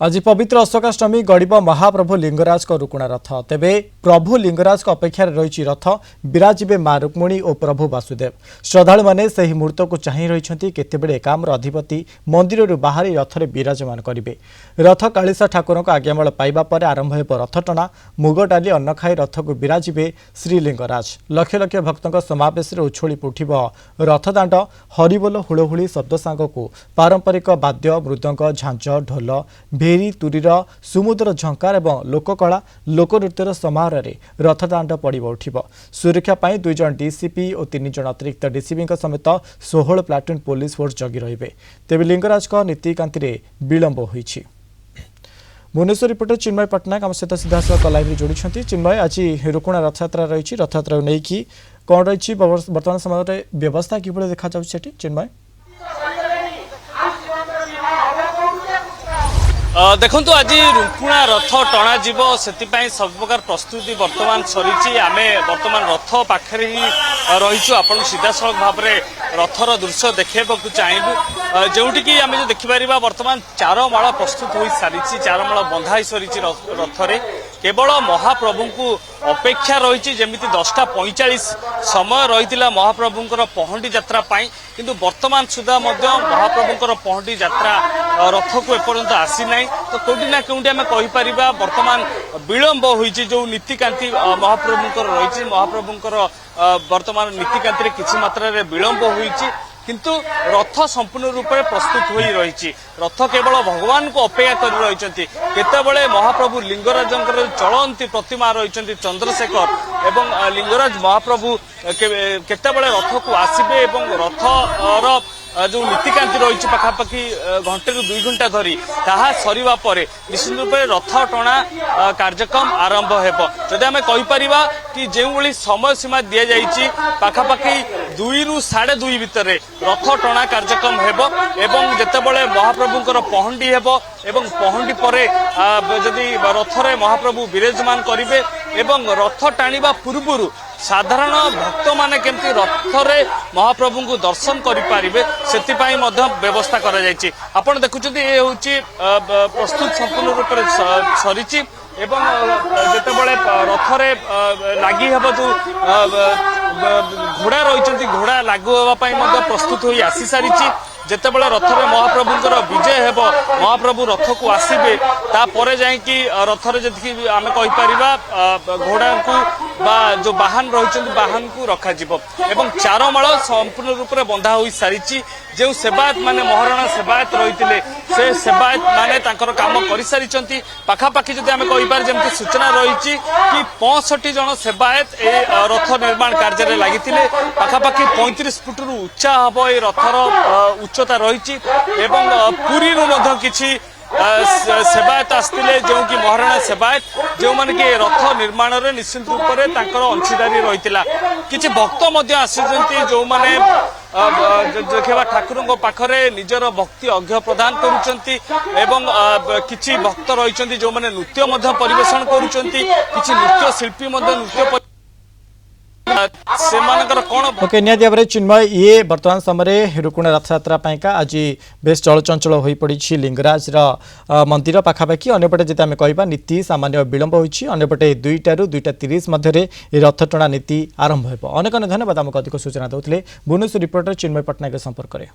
आज पवित्र अशोकाष्टमी गड़ब महाप्रभु लिंगराज को रुकुणा रथ तेबे प्रभु लिंगराज को अपेक्षा रही रथ विराजिबे मां रुक्मिणी और प्रभु वासुदेव। श्रद्धालु माने सही मुहूर्त को चाहि रही केतेबेले एकाम्र अधिपति मंदिर बाहर रथरे विराजमान करेंगे। रथ कालिसा ठाकुर आज्ञाबल पाइबा पर आरंभ हो रथ टଣା मुग डाली अन्न खाई रथ को विराजिबे श्रीलिंगराज। लक्ष लक्ष भक्तों समावेश उछोली उठिब रथदाण्ड हरिबोल हुलहुली शब्द सांगकू पारंपरिक वाद्य मृदंग झांझ ढोल भेरी तुरीर सुमुद्र झंकार और लोककला लोकनृत्यर समारोह में रथदाण्ड पड़ उठिब। सुरक्षा पर 2 जन डीसीपी और 3 जन अतिरिक्त डीसीपी समेत 16 प्लाटून पुलिस फोर्स जगी रहिबे। तेबे लिंगराज नीतिकांति विलंब होईछि। भुवनेश्वर रिपोर्टर चिन्मय पट्टनायक आम सहित सीधासख लाइव जोड़ी। चिन्मय, आज रुकुणा रथयात्रा रही रथयात्रा नहीं कौन रही बर्तमान समय व्यवस्था किभଳି देखा जाउछि चिन्मय? देखु आज रुकुणा रथ टणा जीव से सब प्रकार प्रस्तुति बर्तमान सरी आम बर्तमान रथ पाखे ही रहीचु। आप सीधासख भाव में रथर दृश्य देखा चाहबू जोटि आम जो देखिपर बर्तमान 4 माଳ प्रस्तुत हो सारी 4 माଳ बंधा सारी रथरे केवल महाप्रभु को अपेक्षा रही जमी 10:45 समय रही महाप्रभुंर पहंडी यात्रा किंतु वर्तमान सुधा महाप्रभुंर पहंडी यात्रा रथ को एपर्यंत आसी ना तो कौटी ना कौटी आम कहीपर वर्तमान विलंब हो जो नीतिकांति महाप्रभुंर रही महाप्रभुंर वर्तमान नीतिकांति किसी मात्रा विलंब हो किंतु रथ संपूर्ण रूप में प्रस्तुत हो रही। रथ केवल भगवान को अपेक्षा कर रही केतबले महाप्रभु लिंगराज चलती प्रतिमा रही चंद्रशेखर एवं लिंगराज महाप्रभु केतबले रथ को आसबे रथर जो नीतिकांति रही पाखापाखि घंटे 2 घंटा धरी ताहा सरीवा परे निश्चित रूप में रथ टणा कार्यक्रम आरंभ हो। जदि आम कहीपर कि जो भाई समय सीमा दि जाइए पाखापाखि 2 ରୁ 2:30 भितर रथ टणा कार्यक्रम हो एवं जितेबले महाप्रभुंर पहंडी हो एवं पहंडी पर जदि रथरे महाप्रभु विराजमान करेंगे एवं रथ टाणीबा पूर्व साधारण भक्त माने केमती रथरे महाप्रभु को दर्शन करें से व्यवस्था कर आपण देखुं ये हूँ प्रस्तुत संपूर्ण रूप में सरी जितेबले रथरे लगी हे जो घोड़ा रही घोड़ा लागू होगापी प्रस्तुत हो आसी सारी जितेबले रथरे महाप्रभुंर विजय हो महाप्रभु रथ को आसबे तापर जाकि रथरे जी आम कहीपर घोड़ा को बा जो बाहन रही बाहन को रखा एवं 4 माଳ संपूर्ण रूप में बंधा हो सारी जो सेवायत माने महाराणा सेवायत रही से सेवायत माने तांकर काम कर सारी पाखापाखि जब आम कहीपर जमी सूचना रही कि 65 जन सेवायत ए रथ निर्माण कार्य लगी पाखापाखि 35 फुट उच्चा हम ये रथर उच्चता रही पुरी किसी सेवायत आसते जो कि महाराणा सेवायत जो माने कि रथ निर्माण में निश्चित रूप से अंशीदारी रही किसी भक्त आसी जो माने देखा ठाकुर पाखरे निजर भक्ति अर्घ्य प्रदान करुचंती एवं किसी भक्त रही जो माने नृत्य परिवेषण करुचंती किसी नृत्य शिल्पी नृत्य ओके निहाती भाव चिन्मय ये वर्तमान समय रुकुणा रथयात्रा आज बेस चलचंचल हो पड़ी लिंगराज मंदिर पाखापाखि अंपटे जब आम कह नीति सामान्य विलंब होपटे 2टा ରୁ 2:30 मध्य रथ टणा नीति आरंभ हो। अनेक धन्यवाद आमको अधिक सूचना देते भुवनेश्वर रिपोर्टर चिन्मय पट्टनायक संपर्क में।